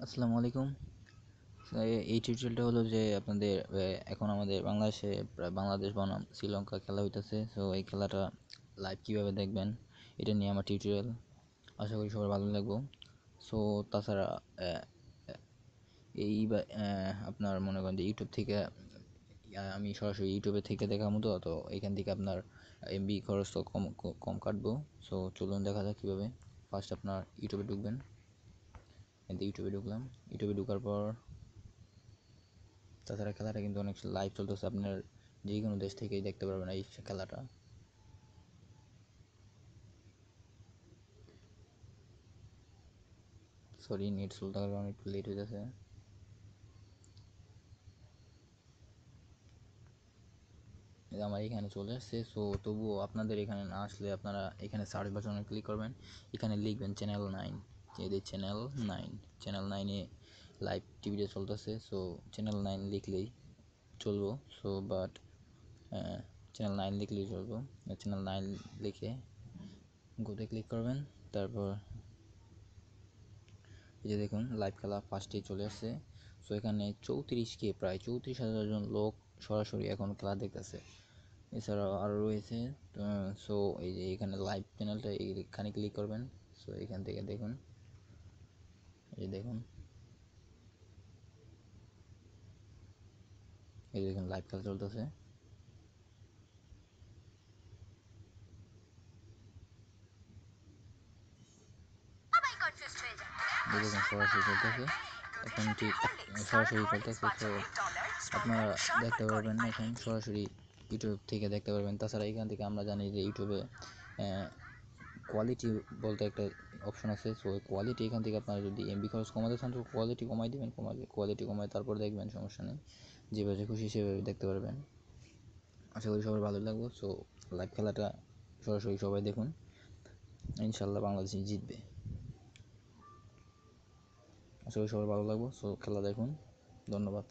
আসসালামু আলাইকুম। এই টিউটোরিয়ালটা হলো যে আপনাদের এখন আমাদের বাংলাদেশে বাংলাদেশ বনাম শ্রীলঙ্কা খেলা হইতেছে। সো এই খেলাটা লাইভ কীভাবে দেখবেন এটা নিয়ে আমার টিউটোরিয়াল। আশা করি সবার ভালো লাগবো। সো তাছাড়া আপনার মনে করেন যে ইউটিউব থেকে আমি সরাসরি ইউটিউবে থেকে দেখার মতো, তো এখান থেকে আপনার এমবি খরচ তো কম কম কাটবো। সো চলুন দেখা যাক কীভাবে। ফার্স্ট আপনার ইউটিউবে ঢুকবেন। ইউটিউবে ঢুকলাম। ইউটিউবে ঢোকার পর তাছাড়া খেলাটা কিন্তু অনেক লাইভ চলতেছে, আপনার যে কোনো দেশ থেকেই দেখতে পারবেন এই খেলাটা। সরি, নেট স্লো থাকার কারণে একটু লেট হয়ে যাচ্ছে। আমার এখানে চলে আসছে। সো তবুও আপনাদের এখানে না আসলে আপনারা এখানে সার্চ বাটনে ক্লিক করবেন, এখানে লিখবেন চ্যানেল 9। এদের চ্যানেল 9 লাইভ টিভিতে চলতেছে। সো চ্যানেল 9 লিখলেই চলবো। সো বাট চ্যানেল 9 লিখলেই চলবো। চ্যানেল 9 লিখে গোতে ক্লিক করবেন। তারপর এই যে দেখুন লাইভ খেলা ফার্স্টেই চলে আসছে। সো এখানে 34K, প্রায় 34,000 জন লোক সরাসরি এখন খেলা দেখতেছে। এছাড়াও আরও রয়েছে। সো এই যে এখানে লাইভ চ্যানেলটা এখানে ক্লিক করবেন। সো এখান থেকে দেখুন, এই যে দেখুন, এই দেখুন লাইভ খেলা চলতেছে। এই দেখুন সরাসরি চলতেছে এখন, ঠিক সরাসরি চলতেছে। তো আপনারা দেখতে পারবেন এখন সরাসরি ইউটিউব থেকে দেখতে পারবেন। তাছাড়া এখান থেকে আমরা জানি যে ইউটিউবে কোয়ালিটি বলতে একটা অপশন আছে। সো কোয়ালিটি এখান থেকে আপনারা যদি এমবি খরচ কমাতে চান তো কোয়ালিটি কমাই দেবেন, কোয়ালিটি কমায় তারপর দেখবেন, সমস্যা নেই। যেভাবে খুশি সেভাবে দেখতে পারবেন। আশা করি সবার ভালো লাগবে। সো লাইভ খেলাটা সরাসরি সবাই দেখুন, ইনশাল্লাহ বাংলাদেশ জিতবে। আশা করি সবার ভালো লাগবে। সো খেলা দেখুন। ধন্যবাদ।